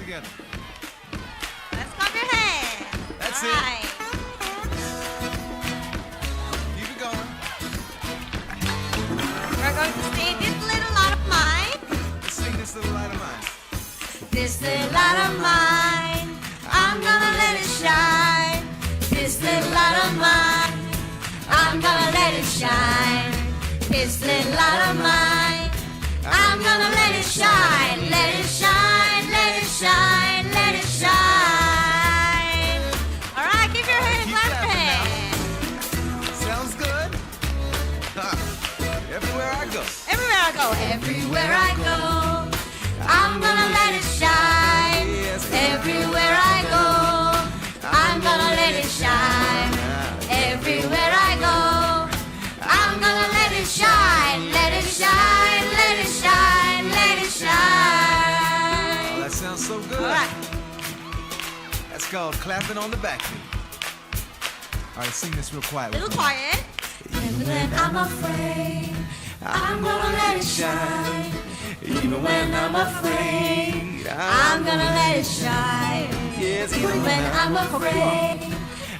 together. Let's clap your hands. That's All it. right. Keep it going. We're going to sing this little light of mine. Let's sing this little light of mine. This little light of mine, I'm gonna let it shine. This little light of mine, I'm gonna let it shine. This little light of mine, I'm gonna let it shine. Let it shine, let it shine, let it shine. All right, keep your hands, Keep clap your clapping now. hands. Sounds good? Everywhere I go. Everywhere I go, everywhere I go, I'm gonna let it shine. Everywhere I go, I'm gonna let it shine. Everywhere I go, I'm gonna let it shine. Let it shine, let it shine, let it Oh, shine. that sounds so good. All right. That's called clapping on the back feet. All right, sing this real quiet. Little with me. quiet. Even when I'm afraid, I'm gonna let it shine. Even when I'm afraid, I'm gonna let it shine. Yes, Even when I'm afraid,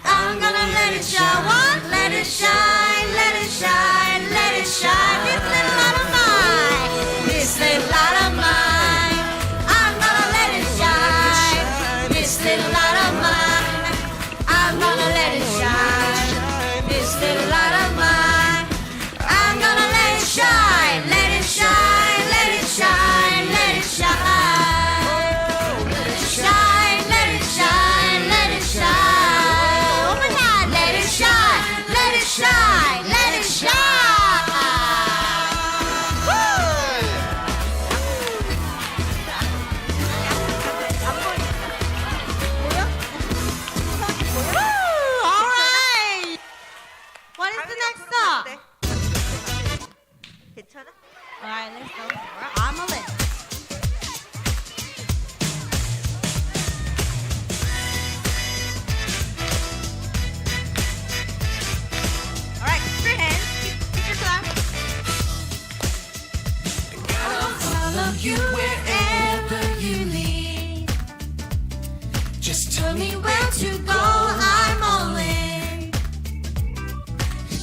I'm gonna let it shine. What? Let it shine, let it shine, let it shine. This little light of mine, this little light of mine, I'm gonna let it shine. This little light of mine, I'm gonna let it shine. This little light of mine, I'm gonna let it shine. Let it shine, let it shine, let it shine. Let it shine, let it shine, let it shine. One more time. Let it shine, let it shine, let it shine. Woo! Woo! All right. What is the next song? 괜찮아? All right, let's go. I'm a list. All right, keep your hands. Keep your clap. I'll follow you wherever you lead. Just tell me where to go. I'm all in.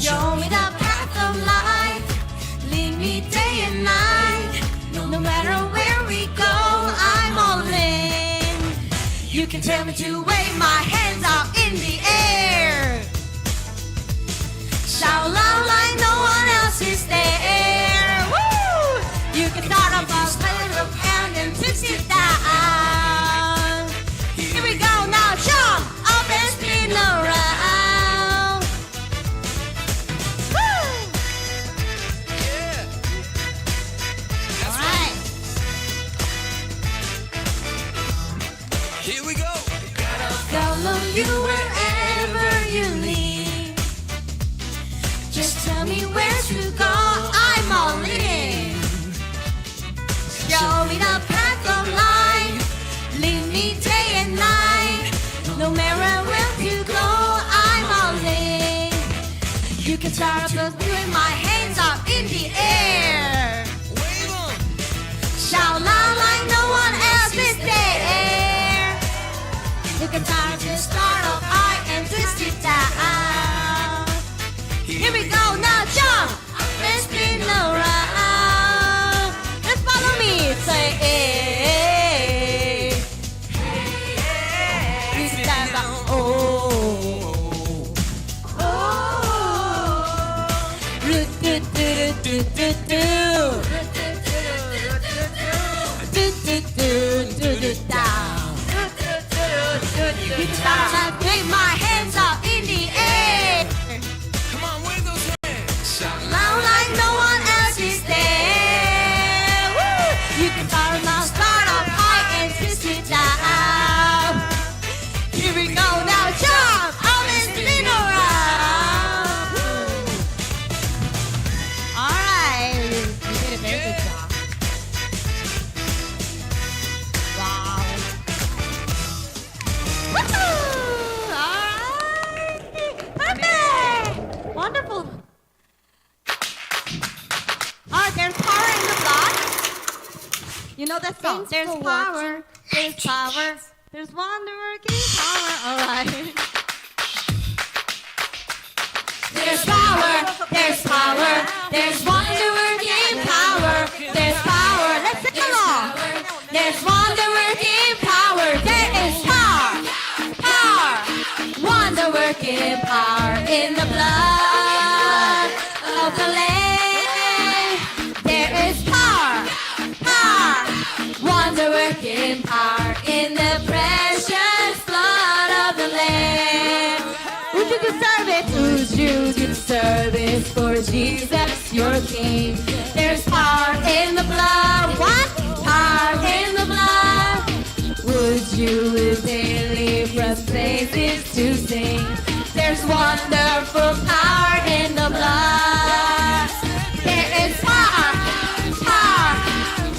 Show me the path of life. Lead me day and night. No matter where we go, I'm all in. You can tell me to wave my hands out in the air. Shout loud like no one else is there. Woo! You can start off a little pound and twist it down. Here we go now, jump up and spin around. Woo! All right. Here we go. Follow you wherever you lead. Just tell me where to go. I'm all in. Show me the path of life. Lead me day and night. No matter where you go, I'm all in. You can start off with my hands up in the air. Wave 'em. Shout loud like no one else is there. You can start off high and twist it down. Here we go now, jump and spin around. Just follow me, say hey. We stand up, oh, oh. Do do do do do do. Do do do do do down. You start to wave my hands up in the air. Come on, wave those hands. Shout Loud like no one else is there. Woo! You can start off high and twist it down. Here we go now, jump up and spin around. All right, you did a very good job. Wow. Woohoo! All right, perfect, wonderful. All right, there's power in the blood. You know that song. There's power There's power. There's wonder-working power. All right. There's power. There's power. There's wonder-working power. There's power. Let's sing along. There's wonder-working power. There is power. Power. Wonder-working power in the blood of the Lamb. There is power. Power. Wonder-working power in the precious blood of the Lamb. Would you do service? Would you do service for Jesus, your King? There's power in the blood. What? Power in the blood. Would you with daily breath praises to sing? There's wonderful power in the blood. There is power. Power.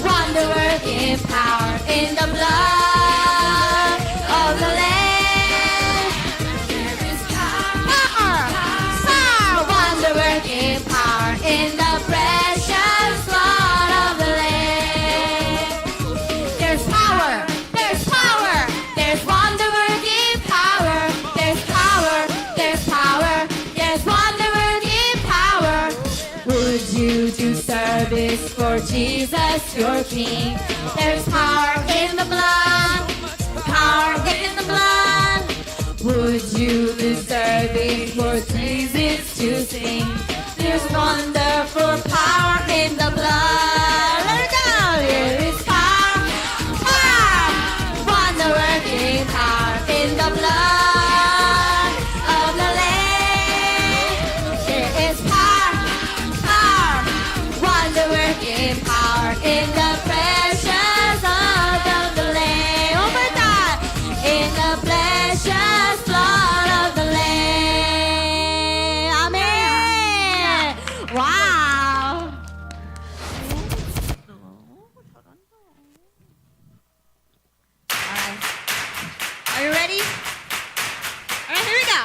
Wonder-working power in the blood of the Lamb. There is power, power, wonder-working power in the precious blood of the Lamb. There's power, there's power, there's wonder-working power. There's power, there's power, there's wonder-working power. Would you do service for Jesus, your King? There's power in the blood, power in the blood. Would you do service for Jesus to sing? There's wonderful power in the blood. Let it go. There is power, power, wonder-working power in the blood of the Lamb. There is power, power, wonder-working power in the precious blood of the Lamb. One more time. In the precious blood of the Lamb. Amen. Wow. Alright. Are you ready? Alright, here we go.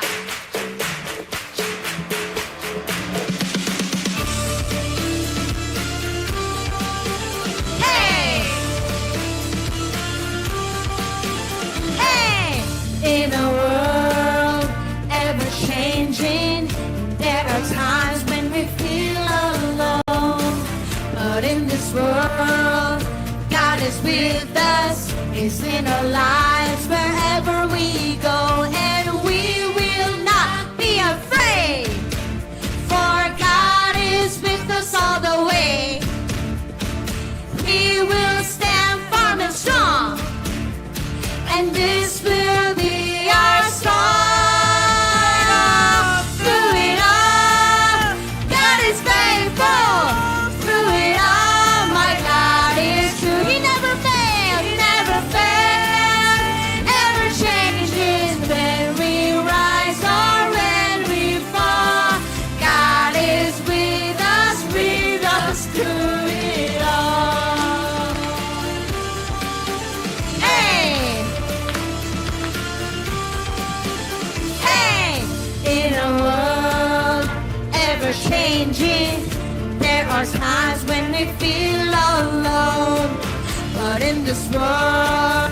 Hey! Hey! In a world ever changing, there are times when we feel alone. But in this world, God is with us. He's in our lives wherever we go, and we will not be afraid. For God is with us all the way. He will stand firm and strong, and this will be our song. Through it all, God is faithful. Through it all, my God is true. He never failed, He never failed. Ever changes when we rise or when we fall. God is with us through it all. Hey! Hey! In a world ever changing, there are times when we feel alone. But in this world,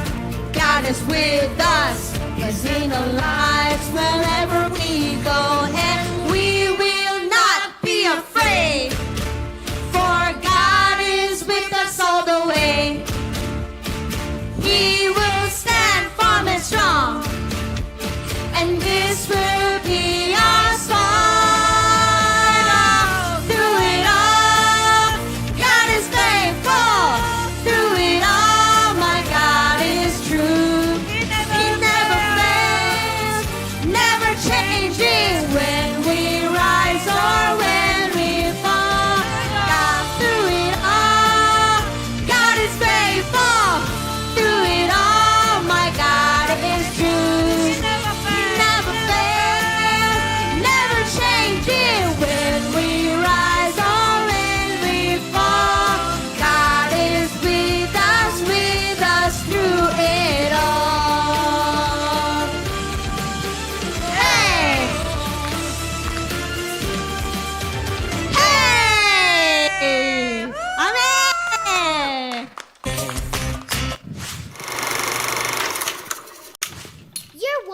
God is with us. He's in our lives wherever we go, and we will not be afraid. For God is with us all the way. He will stand firm and strong, and this will be our song. Through it all, God is faithful. Through it all, my God is true. He never fails, never changing when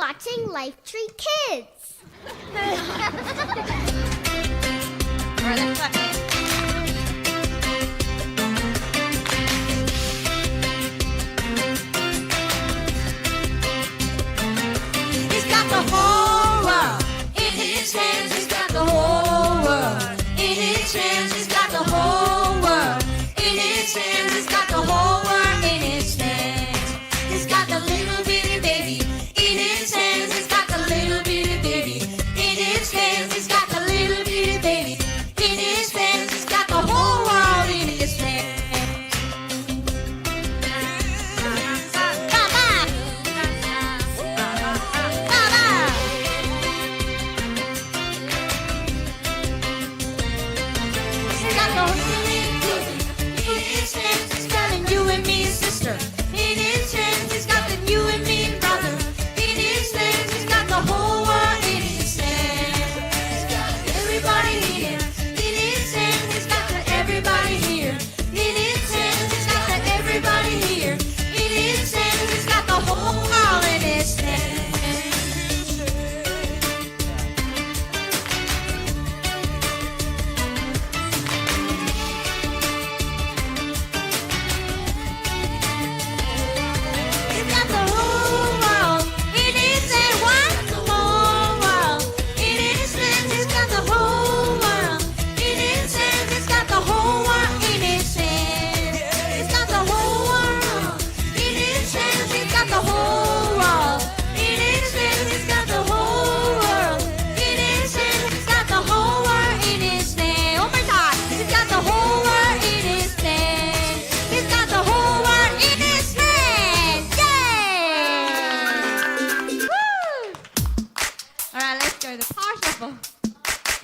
watching Lifetree Kids. Alright, let's clap. He's got the whole world in his hands. He's got the whole world in his hands. He's got the whole world in his hands. He's got the whole world in his hands. He's got the little bitty baby in his hands. He's got the little bitty baby in his hands. He's got the little bitty baby in his hands. He's got the whole world in his hands. He's got the whole in his hands. He's got a you and me sister in his hands. He's got the you and me brother in his hands. He's got the whole world in his hands. He's got everybody here in his hands. He's got the everybody here in his hands. He's got the everybody here in his hands. He's got the whole world in his hands. He's got the whole world in his hands. What? The whole world in his hands. He's got the whole world in his hands. He's got the whole world in his hands. He's got the whole world in his hands. He's got the whole world in his hands. He's got the whole world in his hands. He's got the whole world in his hands. One more time. He's got the whole world in his hands. He's got the whole world in his hands. Yay! Woo! All right, let's go to the power shuffle.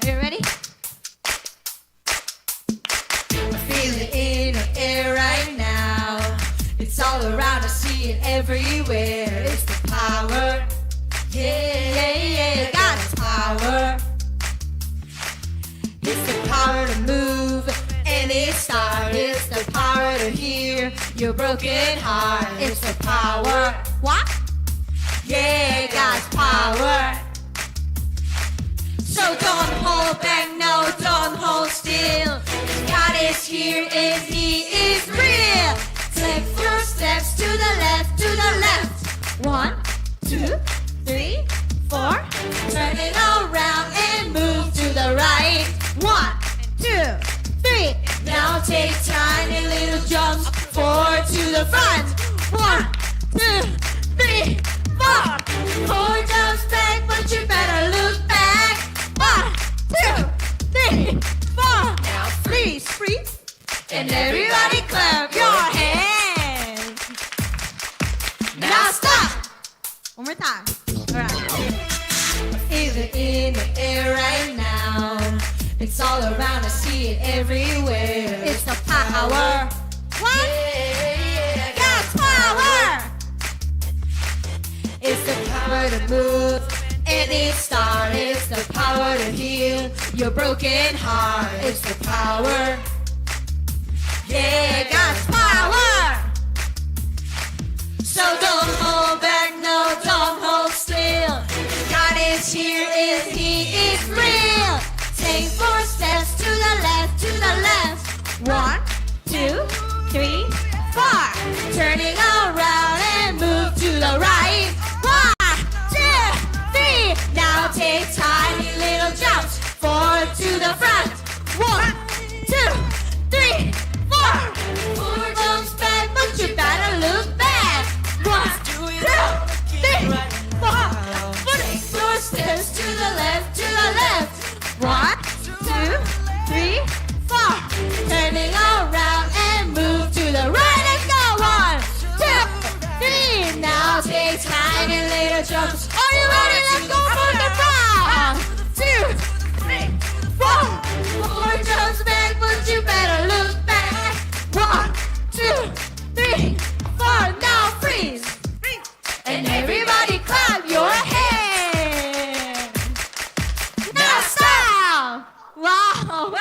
Are you ready? Feel it in the air right now. It's all around us, see it everywhere. It's the power. Yeah, God's power. It's the power to move any star. It's the power to heal your broken heart. It's the power. What? Yeah, God's power. So don't hold back, no, don't hold still. God is here and He is real. Take 4 steps to the left, to the left. 1, 2, 3, 4. Turn it around and move to the right. 1, 2, 3. Now take tiny little jumps forward to the front. 1, 2, 3, 4. 4 jumps back, but you better look back. 1, 2, 3, 4. Now freeze, freeze. And everybody clap your hands. Now stop. One more time. All right. Feel it in the air right now. It's all around us, see it everywhere. It's the power. What? Yeah, God's power. It's the power to move any star. It's the power to heal your broken heart. It's the power. Yeah, God's power. So don't hold back, no, don't hold still. God is here and He is real. Take 4 steps to the left, to the left. 1, 2, 3, 4. Turning around and move to the right. 1, 2, 3. Now take tiny little jumps forward to the front. 1, 2, 3, 4. 4 jumps back, but you better look back. 1, 2, 3, 4. Take 4 steps to the left, to the left. 1, 2, 3, 4. Turning around and move to the right. Let's go. 1, 2, 3. Now take tiny little jumps. Are you ready? Let's go for the front. 2, 3, 4. 4 jumps back, but you better look back. 1, 2, 3, 4. Now freeze. And everybody clap your hands. Now stop. Wow. Wow!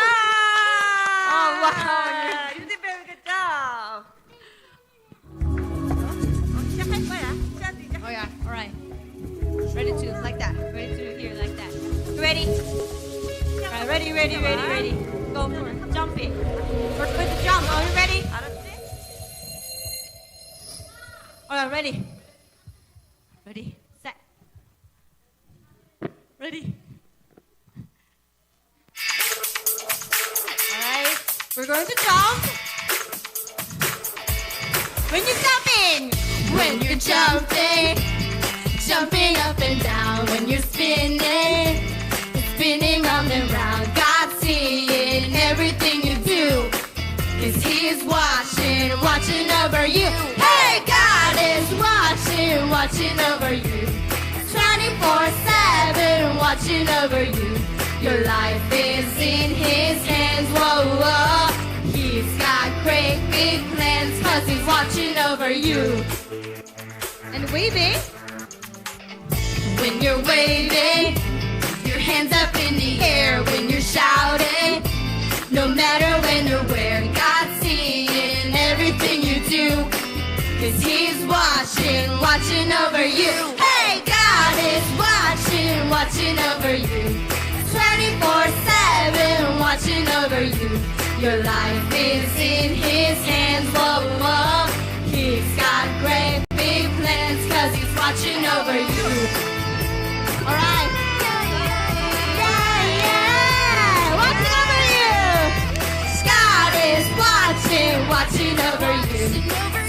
Oh, wow. You did very good job. 시작할 거야. 시작이 이제. Oh yeah, all right. ready. Go for it. Jump it. We're going to jump. Are you ready? Alright, ready. Ready. Set. Ready. Alright, we're going to jump. When you're jumping, jumping up and down. When you're spinning round and round. God's seeing everything you do, 'cause He's watching over you. Hey, God is watching over you. 24/7 watching over you. Your life is in His hands, whoa, whoa. He's got great big plans, 'cause He's watching over you. And waving. When you're waving, your hands up in the air. When you're shouting, no matter when or where, God's seeing everything you do, 'cause He's watching over you. Hey, God is watching over you. 24/7 watching over you. Your life is in His hands, whoa, whoa. He's got great big plans, 'cause He's watching over you. Alright. Yeah. Watching over you. God is watching over you.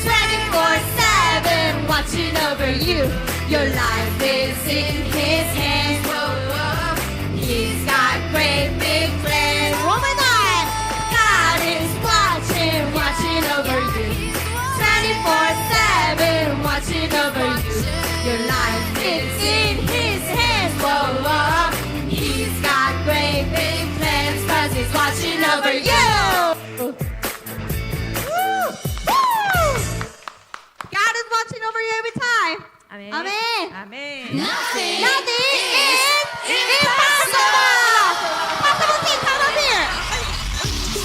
24/7 watching over you. Your life is in His hands, whoa, whoa. He's got great big plans. One more time. God is watching over you. 24/7 watching over you. Your life is in His hands, whoa, whoa. He's got great big plans, 'cause He's watching over you. Woo! Woo! God is watching over you every time. Amen. Amen. Amen. Nothing is impossible. Possible team, come up here.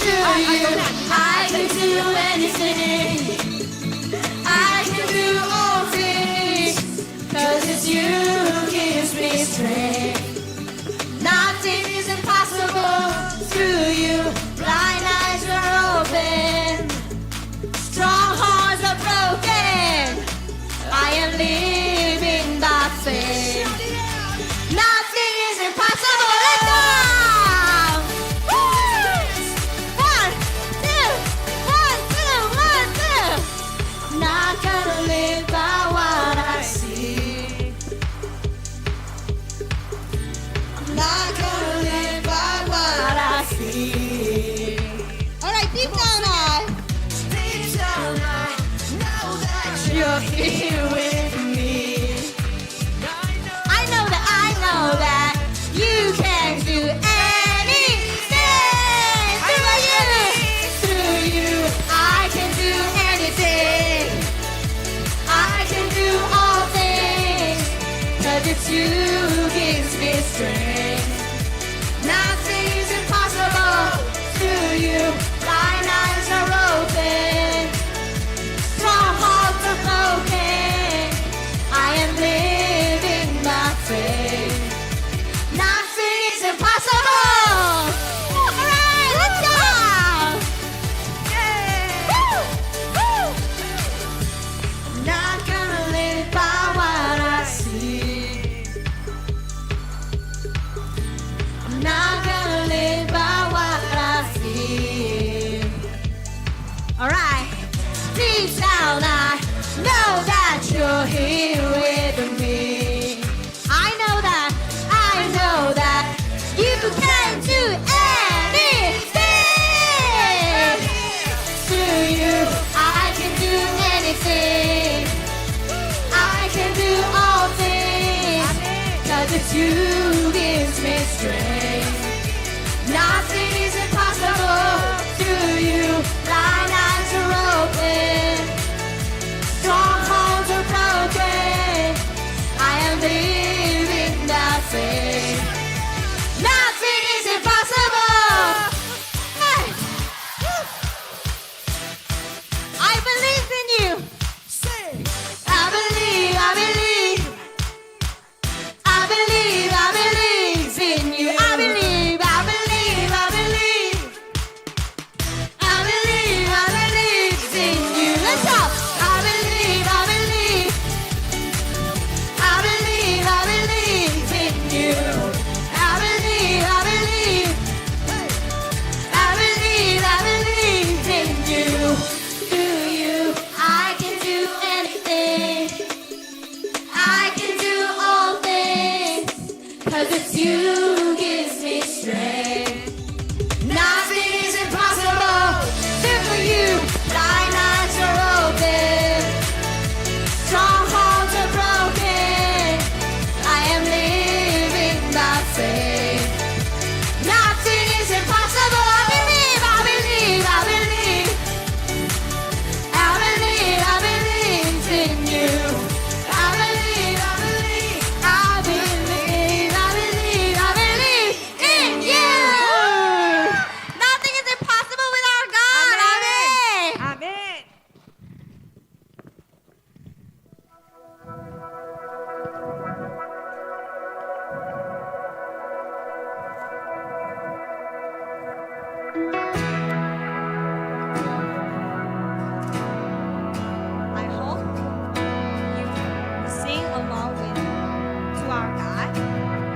Through you, I can do anything. I can do all things, 'cause it's You who gives me strength. Nothing is impossible through You. Blind eyes are open, strong hearts are broken. I am living by faith. Nothing is impossible. Let's go! Woo! 1, 2, 1, 2, 1, 2. I'm not gonna live by what I see. I'm not gonna live by what I see. All right, deep down I You're here with me. I know that You can do anything. Through you, I can do anything. I can do all things, 'cause it's You who gives me strength. Nothing is impossible through You. Blind eyes are open, strong hearts are broken. I am living by faith. Nothing is impossible. All right, let's go. Woo! Woo! I'm not gonna live by what I see. I'm not gonna live by what I see. All right. Deep down I know that You're here with me. I know that You can do anything. Through You, I can do anything. I can do all things, 'cause it's You who gives me strength. Nothing is impossible through You. Blind eyes are open, strong hearts are broken. I am living by faith. Nothing is impossible. Hey. Woo. I believe in You. I believe in You. I believe you gives me strength. Nothing is impossible. There for you, blind eyes are open, strongholds are broken. I am living by faith. Nothing is impossible. I believe, I believe, I believe. I believe, I believe in you. I believe, I believe, I believe, I believe, I believe in you. Nothing is impossible with our God. Amen. 아멘. I hope you sing along with to our God,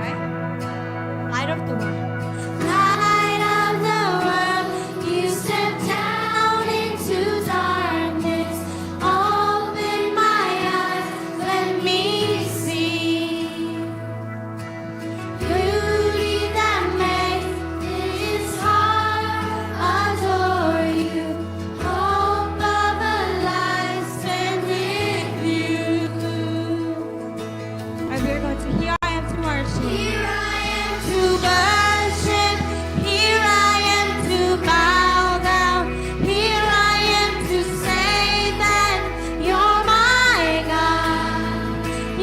right? Light of the world. Light of the world, you step down into darkness. Open my eyes, let me see beauty that makes this heart adore you. Hope of a life spent with you. Alright, we're going to Here I Am to worship. Here I am to worship. Here I am to bow down. Here I am to say that you're my God.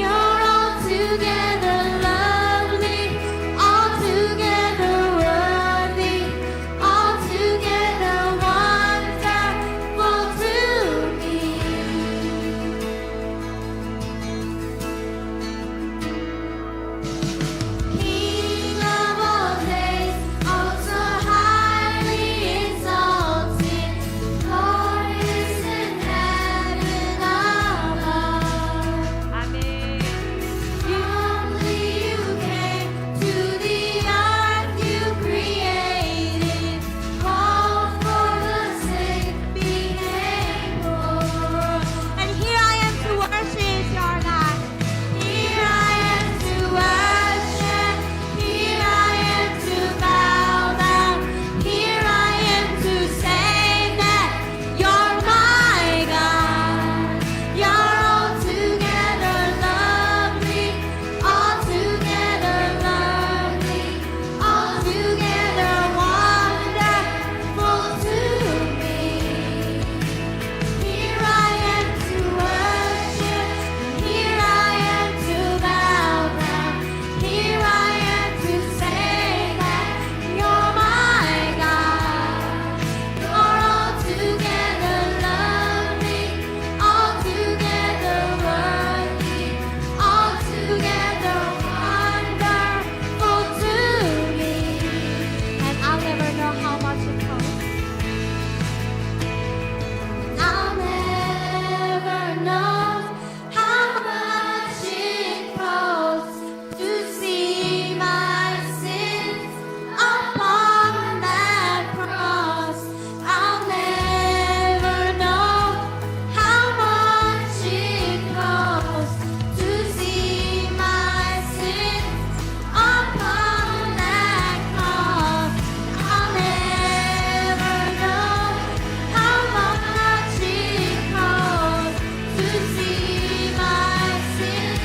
You're altogether lovely, altogether worthy, altogether wonderful to me. King of all days, oh so highly exalted, glorious in heaven above. 아멘. Only you came to the earth you created, all for the sick became poor. And here I am to worship your God. Here I am to worship, here I am to bow down, here I am to say that you're my God. You're altogether lovely, altogether worthy, altogether wonderful to me. Here I am to worship, here I am to bow down, here I am to say that you're my God. You're altogether lovely, altogether worthy, altogether wonderful to me. And I'll never know how much it costs. I'll never know how much it costs to see my sins upon that cross. I'll never know how much it costs to see my sins upon that cross. I'll never know how much it costs to see my sins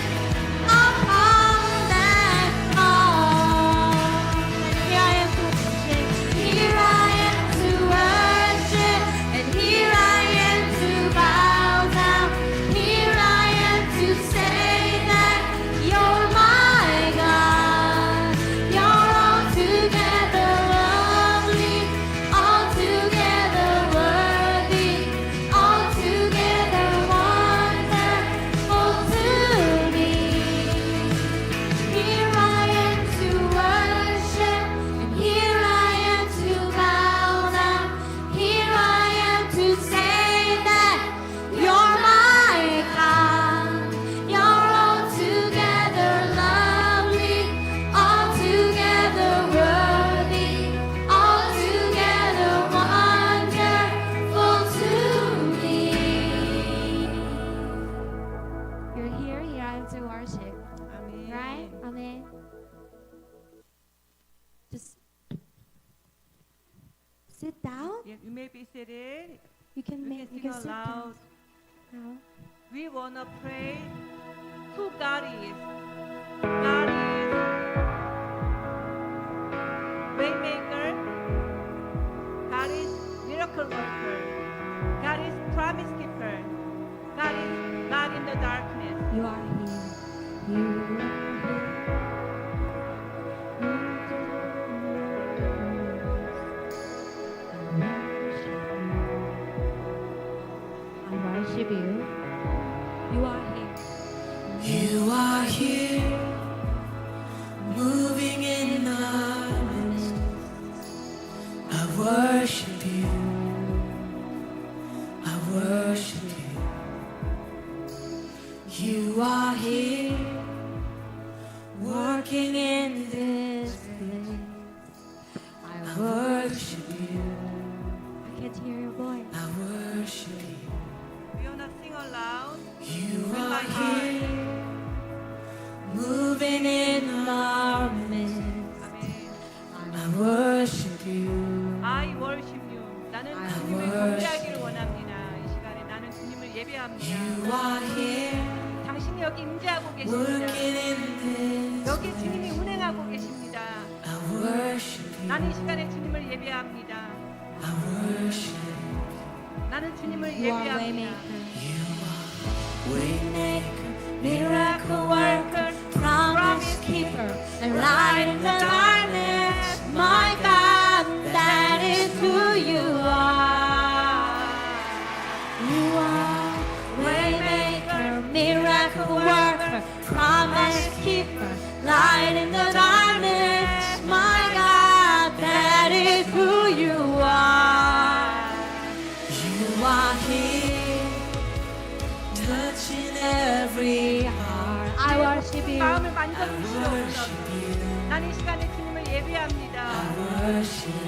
upon that cross. Here I am to worship. Here I am to worship, and here I am to bow down. Here I am to say that you're my God. You're altogether lovely, altogether worthy, altogether wonderful to me. Here I am to worship, and here I am to bow down. Here I am to say that you're my God. You're altogether lovely, altogether worthy, altogether wonderful to me. You're here I am to worship. 아멘. Right? Amen. sit down? You may be seated. You can You sit can sing down. aloud. Now. We wanna pray who God is. God is waymaker. God is miracle worker. God is promise keeper. God is God in the darkness. You are here. You are here. I worship you. You are here. You are here, moving in our midst. I worship you. I worship you. You are here, working in this place. I worship you. I can't hear your voice. I worship you. We wanna sing aloud. You With are my heart. here, moving in our midst. 아멘. I worship you. I worship you. 나는 주님을 경배하기를 원합니다. 이 시간에 나는 주님을 You 예배합니다. are here, 당신이 여기 임재하고 계십니다. working in this. 여기 주님이 운행하고 계십니다. I worship you. 나는 이 시간에 주님을 예배합니다. I worship you. 나는 주님을 You are 예배합니다. waymaker. Waymaker, miracle worker, promise keeper, and light in the darkness. My God, that is who you are. You are waymaker, miracle worker, promise keeper, light in the darkness. My God, that is who you are. You are here, touching every heart. I worship you. 마음을 만져주시옵소서. 나는 이 시간에 주님을 예배합니다.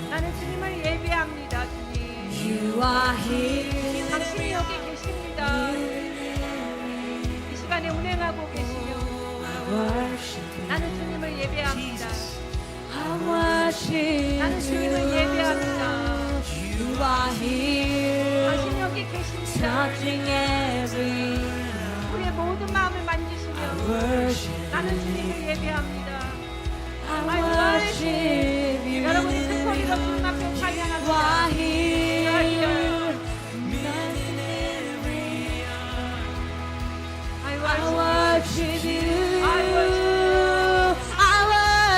나는 주님을 예배합니다, 주님. You are here, 당신이 여기 계십니다. 이 시간에 운행하고 계시며 나는 주님을 예배합니다. I worship 나는 주님을 예배합니다. you. are here, 당신이 여기 계십니다. touching every 우리의 모든 마음을 만지시며 worship. 나는 주님을 예배합니다. I worship you. 여러분이 큰 소리로 주님 앞에 You are 찬양합니다. here, I I worship you. I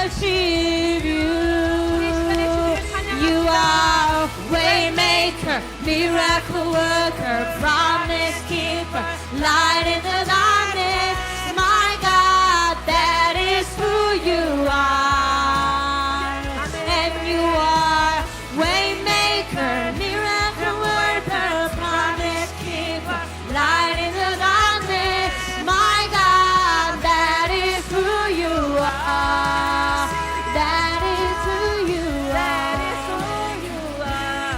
worship you. 우리 이 시간에 주님을 찬양합니다. You are waymaker, miracle worker, promise keeper, light in the darkness. My God, that is who you are. And you are waymaker, miracle worker, promise keeper, light in the darkness. My God, that is who you are. That is who you are. That is who you are.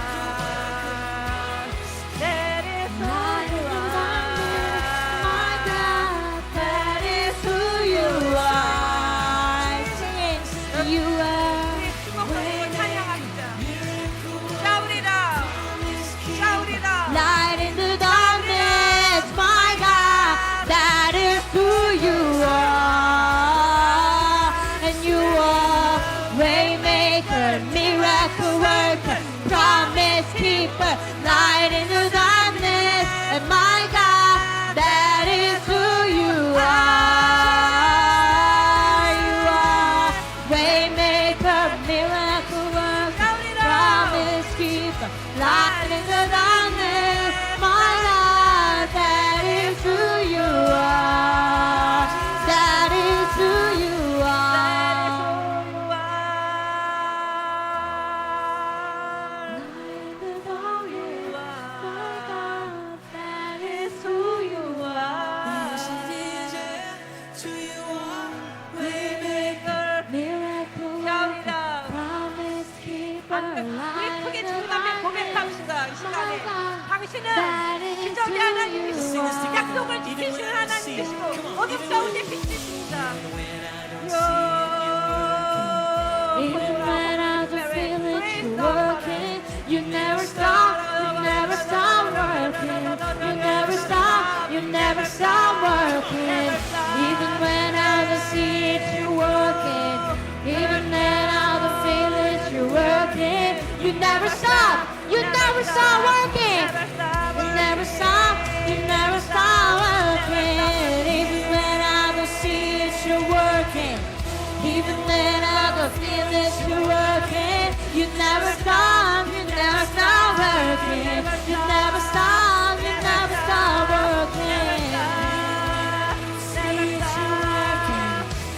That is who Light in you the are. darkness. My God, that is who you are. Singing, you are. 우리 축복합니다. 찬양합니다. Shout it out. Shout it out. Light in the darkness, my God, that is who you are. And you are waymaker, miracle worker, promise keeper, light in the darkness, and my God, that is who you are. You are waymaker, miracle worker, promise keeper, light in the darkness, my God, that is who you are. That is who you are. Light in the darkness, my God, that is who you are. Miracle Shout it worker, out. promise keeper, 우리 light 크게 in the 주님 앞에 darkness. 고백합시다. 이 시간에 당신은 기적의 하나님이시고 약속을 지키시는 하나님이시고 어둠 가운데 빛이십니다. Even when I don't feel it, you're working. You never stop working. Never stop You never stop, you never stop working. Even when I don't see it, you're working. Even when I don't feel it, you're working. You never stop, you never stop working. You never stop, you never stop working. See it, you're working.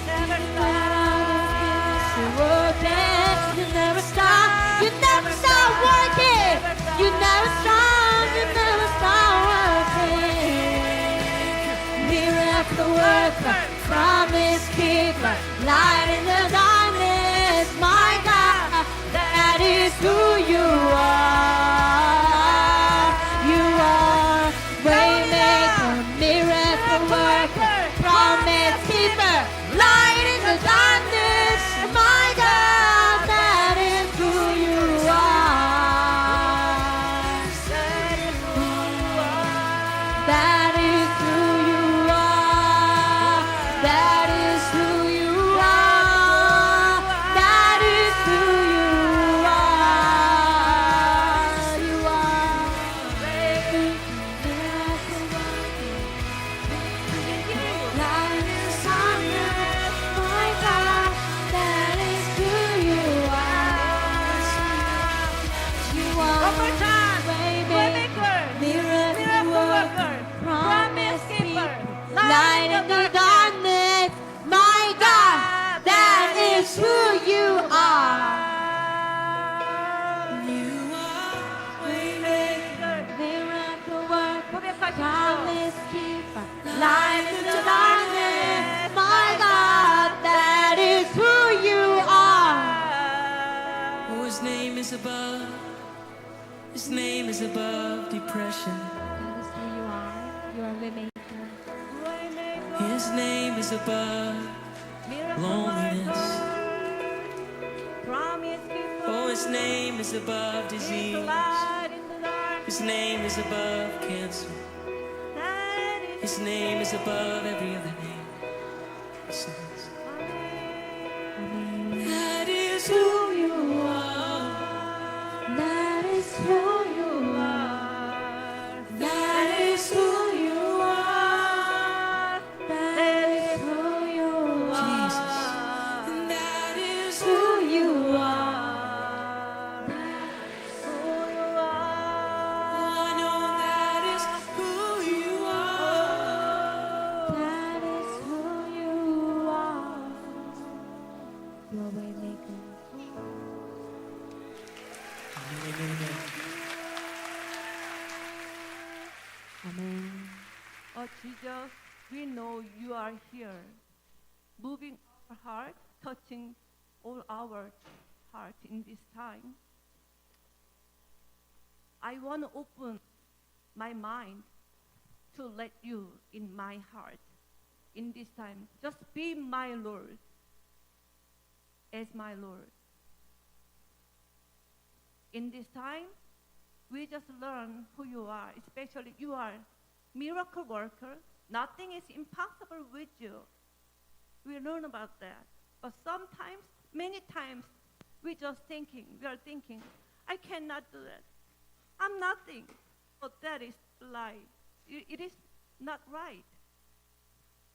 Never When I don't feel it, stop. you're working. You never stop, you never stop working. You never stop, you never stop working. Miracle worker, promise keeper, light in the darkness, my God, that is who you are. You are waymaker, miracle worker, promise keeper, light in the darkness, my God, that is who you are. That is who you are. That is who you are. That is who you are. You are miracle worker. Light in darkness, my God. That is who you are. You are One more time. Waymaker, miracle worker, promise keeper, light in the darkness, my God, that is who you are. Miracle worker, promise keeper, light in the darkness, my God, that is who you are. Oh, his name is above. His name is above depression. That is who you are. You are waymaker. His name is above loneliness. Promise keeper, Oh, his name is above disease. light in the dark. His name is above cancer. That is His name is above every other name. Listen to this. That is who you are. That is who you are. That is who you are. That is who you are. Jesus. And that is Who you are. I know that is who you are. That is who you are. You are waymaker. Amen. Oh Jesus, we know you are here, moving our heart, touching all our heart in this time. I want to open my mind to let you in my heart in this time. Just be my Lord, as my Lord. In this time, we just learn who you are, especially you are miracle worker. Nothing is impossible with you. We learn about that. But sometimes, many times, we are thinking, I cannot do that. I'm nothing. But that is lie. It is not right.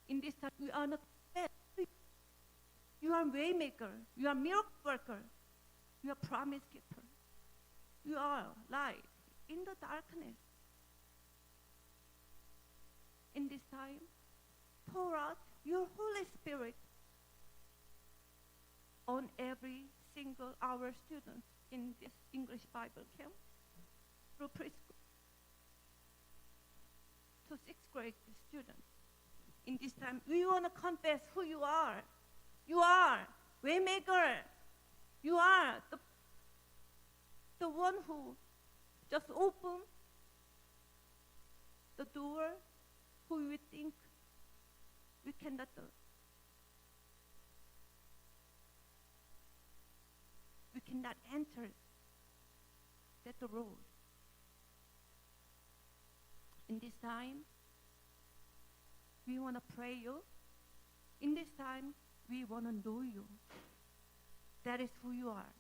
In this time, we are not bad. You are waymaker. You are miracle worker. You are promise keeper. You are light in the darkness. In this time, pour out your Holy Spirit on every single our students in this English Bible camp, through preschool to 6th grade students. In this time, we want to confess who you are. You are waymaker. You are the one who just opened the door who we think we cannot do. We cannot enter that road. In this time, we want to pray you. In this time, we want to know you. That is who you are.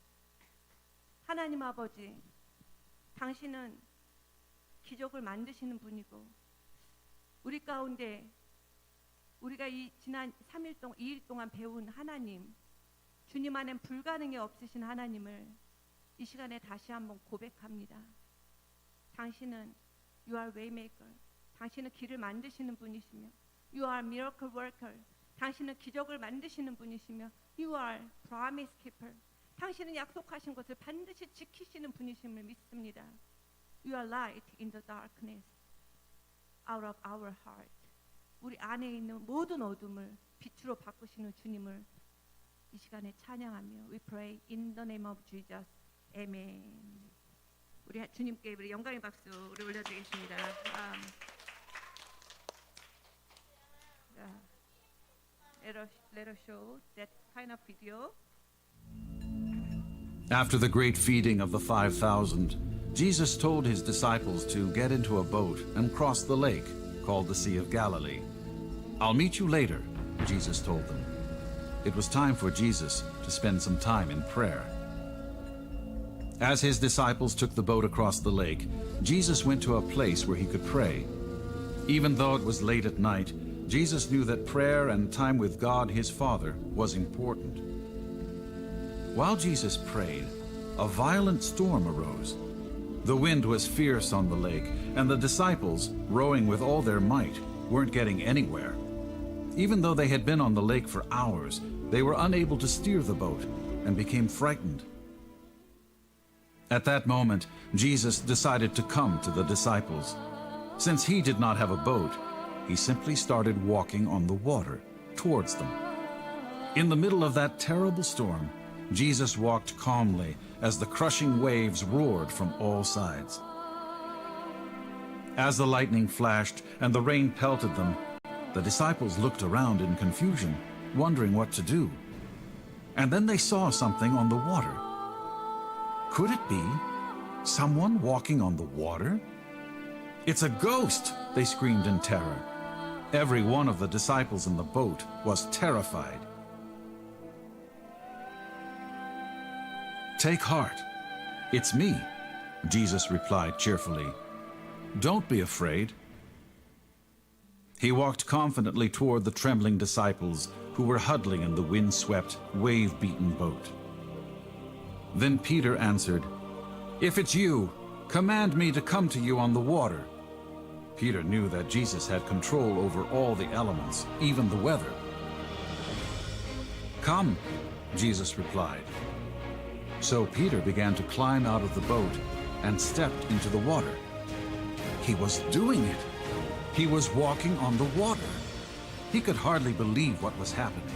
하나님 아버지, 당신은 기적을 만드시는 분이고 우리 가운데 우리가 이 지난 2일 동안 배운 하나님, 주님 안엔 불가능이 없으신 하나님을 이 시간에 다시 한번 고백합니다. 당신은 You are waymaker. 당신은 길을 만드시는 분이시며 You are miracle worker. 당신은 기적을 만드시는 분이시며 You are promise keeper. 당신은 약속하신 것을 반드시 지키시는 분이심을 믿습니다. You are light in the darkness out of our heart. 우리 안에 있는 모든 어둠을 빛으로 바꾸시는 주님을 이 시간에 찬양하며 We pray in the name of Jesus. Amen. 우리 주님께 우리 영광의 박수 우리 올려드리겠습니다. Let us show that kind of video. After the great feeding of the 5,000, Jesus told his disciples to get into a boat and cross the lake called the Sea of Galilee. I'll meet you later, Jesus told them. It was time for Jesus to spend some time in prayer. As his disciples took the boat across the lake, Jesus went to a place where he could pray. Even though it was late at night, Jesus knew that prayer and time with God, his Father, was important. While Jesus prayed, a violent storm arose. The wind was fierce on the lake, and the disciples, rowing with all their might, weren't getting anywhere. Even though they had been on the lake for hours, they were unable to steer the boat and became frightened. At that moment, Jesus decided to come to the disciples. Since he did not have a boat, he simply started walking on the water towards them. In the middle of that terrible storm, Jesus walked calmly as the crushing waves roared from all sides. As the lightning flashed and the rain pelted them, the disciples looked around in confusion, wondering what to do. And then they saw something on the water. Could it be someone walking on the water? It's a ghost, they screamed in terror. Every one of the disciples in the boat was terrified. Take heart. It's me, Jesus replied cheerfully. Don't be afraid. He walked confidently toward the trembling disciples who were huddling in the wind-swept, wave-beaten boat. Then Peter answered, If it's you, command me to come to you on the water. Peter knew that Jesus had control over all the elements, even the weather. Come, Jesus replied. So Peter began to climb out of the boat and stepped into the water. He was doing it. He was walking on the water. He could hardly believe what was happening.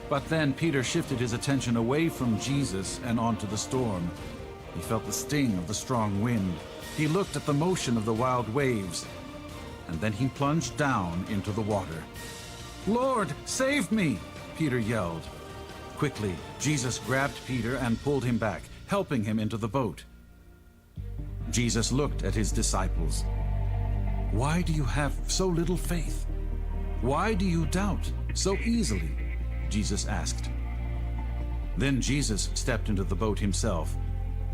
But then Peter shifted his attention away from Jesus and onto the storm. He felt the sting of the strong wind. He looked at the motion of the wild waves, and then he plunged down into the water. Lord, save me, Peter yelled. Quickly, Jesus grabbed Peter and pulled him back, helping him into the boat. Jesus looked at his disciples. Why do you have so little faith? Why do you doubt so easily? Jesus asked. Then Jesus stepped into the boat himself,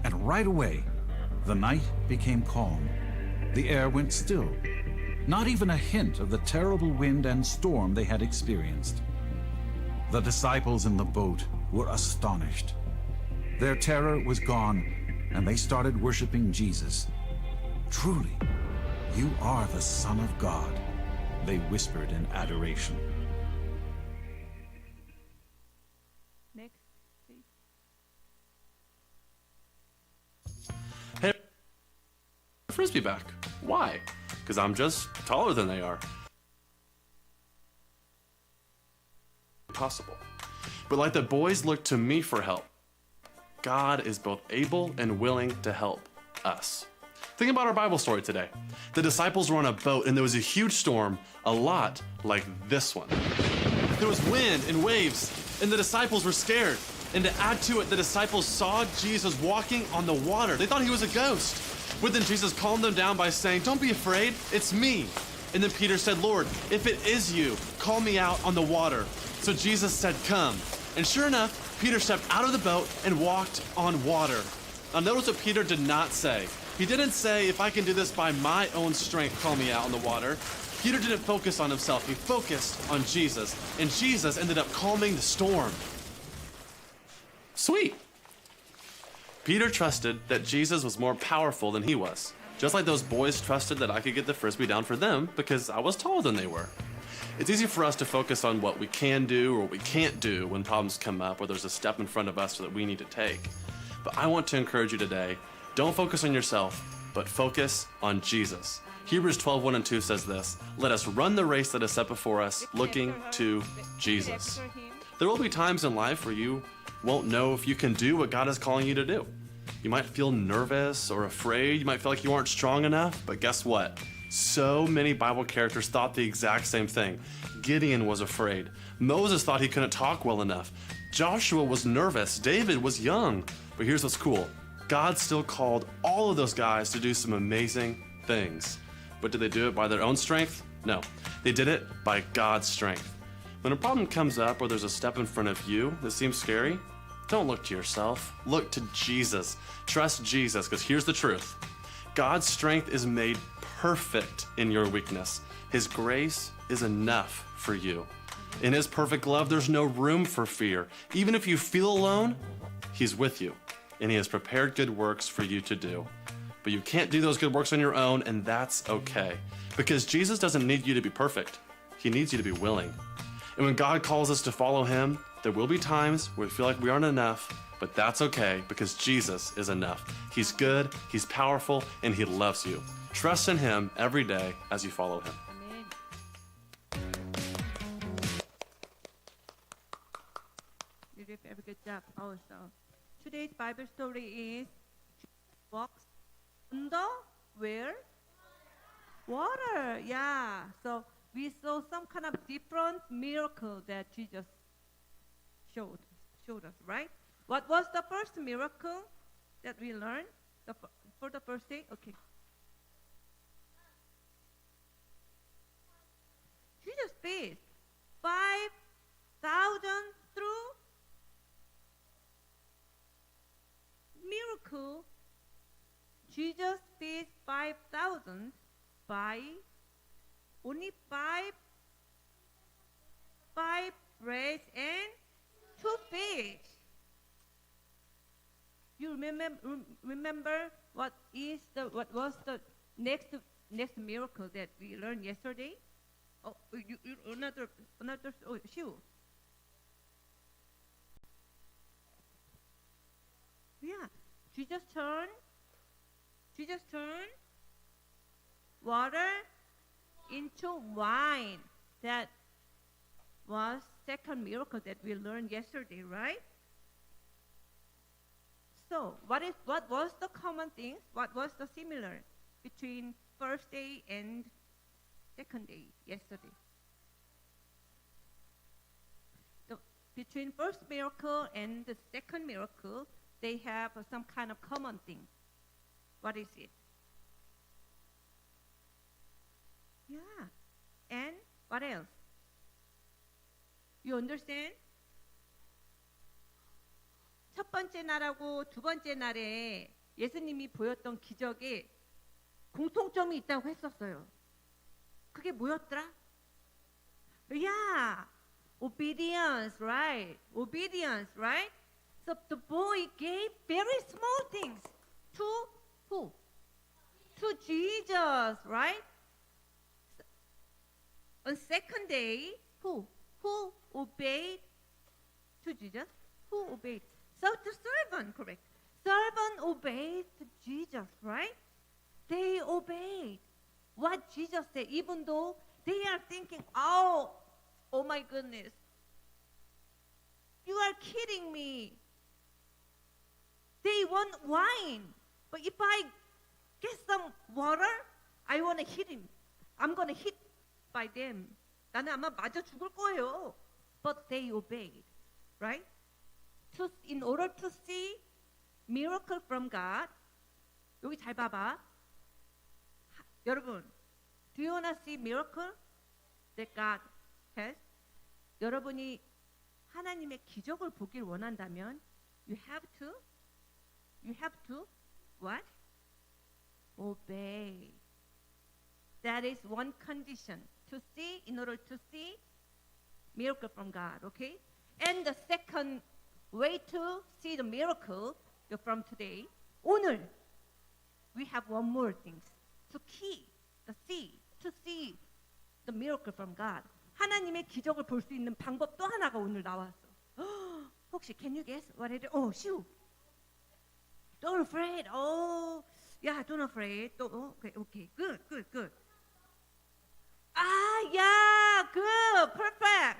and right away, the night became calm. The air went still. Not even a hint of the terrible wind and storm they had experienced. The disciples in the boat were astonished. Their terror was gone, and they started worshiping Jesus. Truly, you are the Son of God, they whispered in adoration. Next, please. Hey, Frisbee back. Why? Because I'm just taller than they are. Possible. But like the boys look to me for help, God is both able and willing to help us. Think about our Bible story today. The disciples were on a boat and there was a huge storm, a lot like this one. There was wind and waves, and the disciples were scared. And to add to it, the disciples saw Jesus walking on the water. They thought he was a ghost. But then Jesus calmed them down by saying, "Don't be afraid, it's me." And then Peter said, "Lord, if it is you, call me out on the water." So Jesus said, "Come." And sure enough, Peter stepped out of the boat and walked on water. Now notice what Peter did not say. He didn't say, if I can do this by my own strength, call me out in the water. Peter didn't focus on himself. He focused on Jesus. And Jesus ended up calming the storm. Sweet. Peter trusted that Jesus was more powerful than he was. Just like those boys trusted that I could get the frisbee down for them because I was taller than they were. It's easy for us to focus on what we can do or what we can't do when problems come up or there's a step in front of us that we need to take. But I want to encourage you today, don't focus on yourself, but focus on Jesus. Hebrews 12:1 and 2 says this, let us run the race that is set before us, looking to Jesus. There will be times in life where you won't know if you can do what God is calling you to do. You might feel nervous or afraid. You might feel like you aren't strong enough, but guess what? So many Bible characters thought the exact same thing. Gideon was afraid. Moses thought he couldn't talk well enough. Joshua was nervous. David was young. But here's what's cool. God still called all of those guys to do some amazing things. But did they do it by their own strength? No. They did it by God's strength. When a problem comes up or there's a step in front of you that seems scary, don't look to yourself. Look to Jesus. Trust Jesus, because here's the truth. God's strength is made perfect in your weakness. His grace is enough for you. In His perfect love, there's no room for fear. Even if you feel alone, He's with you, and He has prepared good works for you to do. But you can't do those good works on your own, and that's okay. Because Jesus doesn't need you to be perfect. He needs you to be willing. And when God calls us to follow Him, there will be times where we feel like we aren't enough, but that's okay because Jesus is enough. He's good, He's powerful, and He loves you. Trust in Him every day as you follow Him. You did a very good job also. Today's Bible story is Jesus walks on the where? Water. Yeah. So we saw some kind of different miracle that Jesus showed us, right? What was the first miracle that we learned for the first day? Okay. Jesus fed 5,000 through miracle. Jesus fed 5,000 by only five bread and 2 fish. You remember what was the next miracle that we learned yesterday? Oh, another shoe. Yeah, Jesus turned water into wine. That was second miracle that we learned yesterday, right? So, what was the common thing? What was the similar between first day and second day yesterday? Between first miracle and the second miracle, they have some kind of common thing. What is it? Yeah. And what else? You understand? 첫 번째 날하고 두 번째 날에 예수님이 보였던 기적에 공통점이 있다고 했었어요. 그게 뭐였더라? Yeah. Obedience, right? Obedience, right? So the boy gave very small things to who? To Jesus, right? On second day, who obeyed to Jesus? Who obeyed? So the servant, correct. Servant obeyed to Jesus, right? They obeyed what Jesus said, even though they are thinking, oh my goodness, you are kidding me. They want wine, but if I get some water, I want to hit him. I'm going to hit by them. 나는 아마 맞아 죽을 거예요. But they obeyed, right? In order to see miracle from God, 여기 잘 봐봐. 여러분, do you want to see miracle that God has? 여러분이 하나님의 기적을 보길 원한다면, you have to you have to what? Obey. That is one condition to see, in order to see miracle from God, okay? And the second way to see the miracle from today, 오늘 we have one more thing to see the miracle from God. 하나님의 기적을 볼 수 있는 방법 또 하나가 오늘 나왔어. 혹시 can you guess what it is? shoo. Don't afraid. Yeah, don't afraid. Okay, good. Yeah, good, perfect.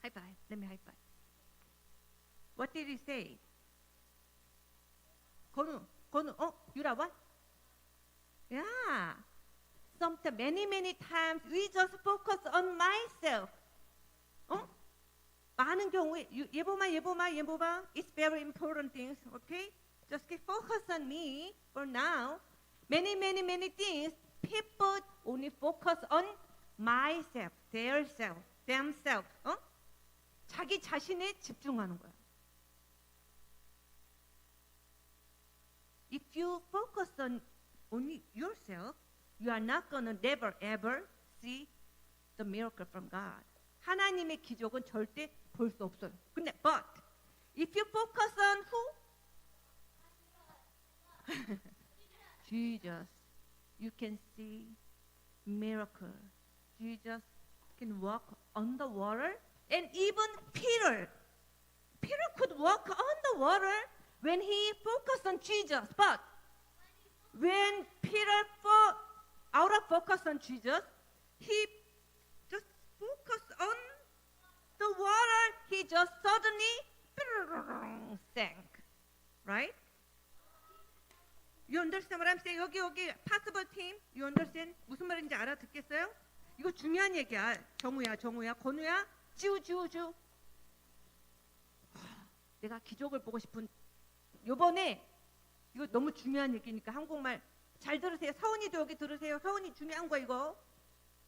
High five. Let me high five. What did he say? 건우, 유라, what? Yeah. Sometimes, many times, we just focus on myself. 많은 경우에, 예보마. It's very important things, okay? Just focus on me for now. Many things, people only focus on myself, themselves. 자기 자신에 집중하는 거야. If you focus on only yourself, you are not gonna never ever see the miracle from God. 하나님의 기적은 절대 볼 수 없어요. 근데 but if you focus on who? Jesus, you can see miracle. Jesus can walk on the water, and even Peter could walk on the water when he focused on Jesus. But when Peter out of focus on Jesus, he just focused on the water. He just suddenly sank. Right? You understand what I'm saying? 여기 possible team. You understand? 무슨 말인지 알아듣겠어요? 이거 중요한 얘기야. 정우야, 건우야, 지우. 내가 기적을 보고 싶은 요번에 이거 너무 중요한 얘기니까 한국말 잘 들으세요. 서훈이도 여기 들으세요. 서훈이 중요한 거 이거.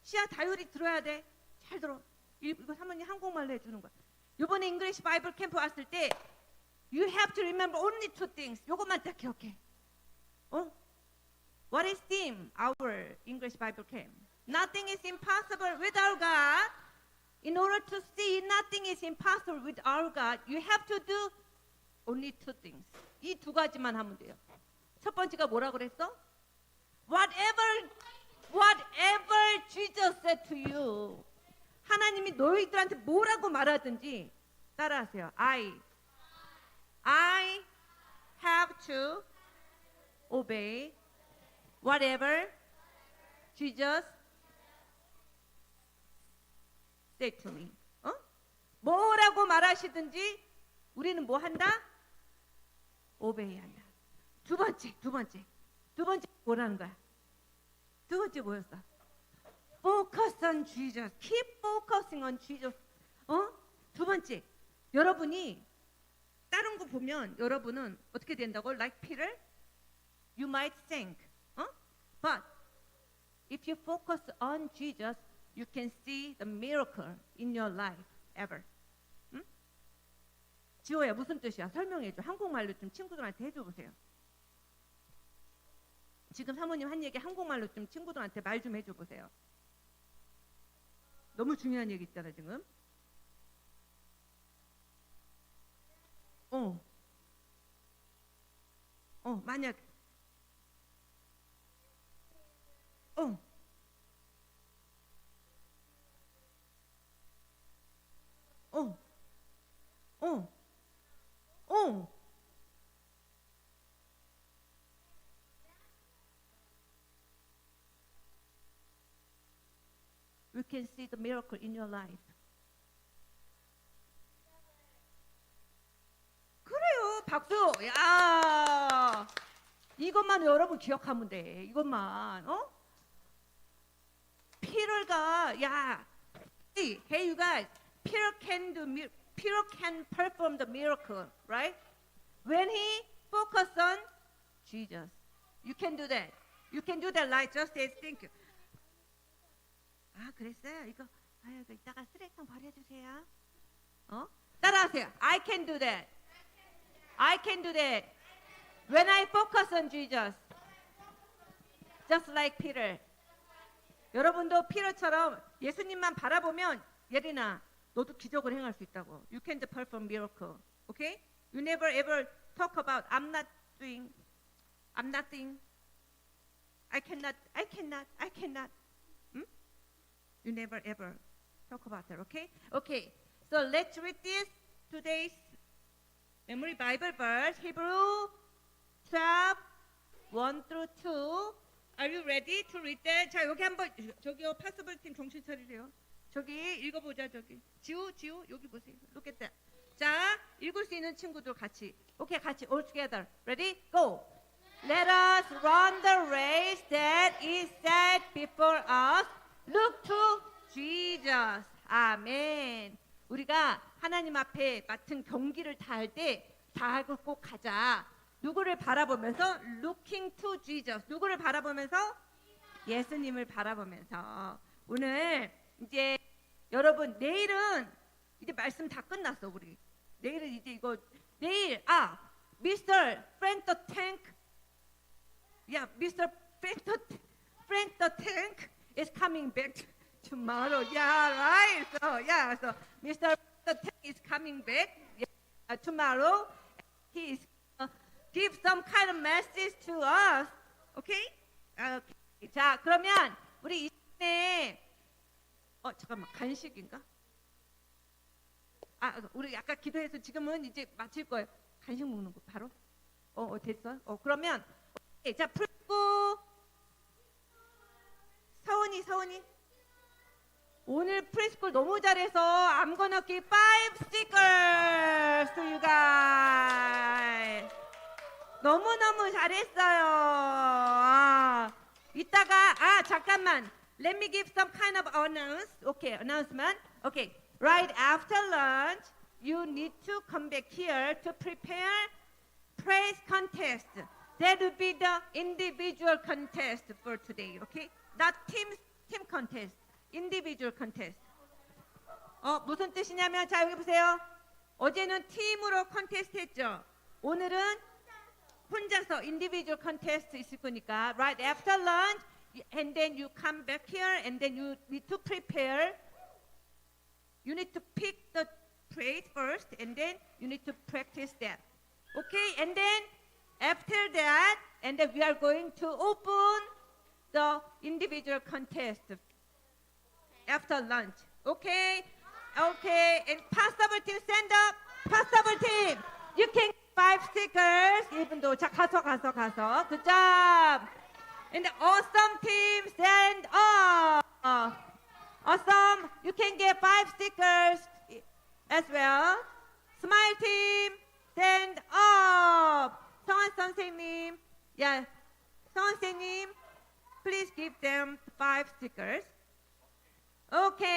시야 다율이 들어야 돼. 잘 들어. 이거 사모님 한국말로 해주는 거야. 요번에 잉글리시 바이블 캠프 왔을 때 You have to remember only two things. 요것만 딱 기억해. What is theme? Our English Bible camp. Nothing is impossible with our God. In order to see nothing is impossible with our God, you have to do only two things. 이 두 가지만 하면 돼요. 첫 번째가 뭐라 그랬어? Whatever Jesus said to you. 하나님이 너희들한테 뭐라고 말하든지 따라하세요. I have to obey whatever Jesus said to me. 뭐라고 말하시든지 우리는 뭐 한다? obey 한다. 두 번째 뭐라는 거야? 두 번째 뭐였어? Focus on Jesus. Keep focusing on Jesus. 두 번째, 여러분이 다른 거 보면 여러분은 어떻게 된다고? Like Peter, you might sink. But if you focus on Jesus, you can see the miracle in your life ever. 지호야, 무슨 뜻이야? 설명해줘. 한국말로 좀 친구들한테 해줘 보세요. 지금 사모님 한 얘기 한국말로 좀 친구들한테 말 좀 해줘 보세요. 너무 중요한 얘기 있잖아 지금. 만약 We can see the miracle in your life. 그래요, 박수. 야, 이것만 여러분 기억하면 돼. 이것만. Peter가 hey you guys, Peter can perform the miracle, right? When he focused on Jesus, you can do that. You can do that like just as thank you. 그랬어요? 이거 이따가 쓰레기통 버려주세요. 따라하세요. I can do that. I can do that. When I focus on Jesus. Just like Peter. 여러분도 피터처럼 예수님만 바라보면 예린아, 너도 기적을 행할 수 있다고. You can perform miracle. Okay? You never ever talk about I'm not doing, I'm nothing. I cannot. You never ever talk about that, okay? Okay, so let's read this today's memory Bible verse, Hebrew 12, 1 through 2. Are you ready to read that? 자, 여기 한번, 저기요, 파서블 팀 정신 차리래요. 저기 읽어보자, 저기. 지우, 여기 보세요. Look at that. 자, 읽을 수 있는 친구들 같이. 오케이, 같이, all together. Ready? Go! Let us run the race that is set before us. Look to Jesus. 아멘. 우리가 하나님 앞에 맡은 경기를 다 할 때 잘 꼭 가자. 누구를 바라보면서? Looking to Jesus. 누구를 바라보면서? 예수님을 바라보면서. 오늘 이제 여러분 내일은 이제 말씀 다 끝났어 우리. 내일은 이제 이거 내일 Mr. Frank the Tank. Yeah, Mr. Frank the Tank is coming back tomorrow. Yeah, right. So Mr. the Tank is coming back tomorrow. He is give some kind of message to us. Okay? Okay. 자, 그러면 우리 이 시간에 잠깐만 간식인가? 우리 아까 기도해서 지금은 이제 마칠 거예요. 간식 먹는 거 바로? 됐어? 그러면 자, 풀고 서원이 오늘 프리스쿨 너무 잘해서 I'm gonna give 5 stickers to you guys. 너무너무 잘했어요. 이따가 잠깐만 let me give some kind of announcement. Okay, right after lunch you need to come back here to prepare praise contest. That would be the individual contest for today, okay? Not team contest, individual contest. 무슨 뜻이냐면 자 여기 보세요. 어제는 팀으로 컨테스트 했죠. 오늘은 혼자서 individual contest 있을 거니까 right after lunch and then you come back here and then you need to prepare. You need to pick the praise first and then you need to practice that. Okay, and then after that, and then we are going to open the individual contest after lunch. Okay? Okay. And possible team, stand up. Possible team, you can get 5 stickers. even though 자, 가서. Good job. And the awesome team, stand up. Awesome. You can get 5 stickers as well. Smile team, stand up. 성환 선생님, 성환 선생님, please give them 5 stickers. Okay.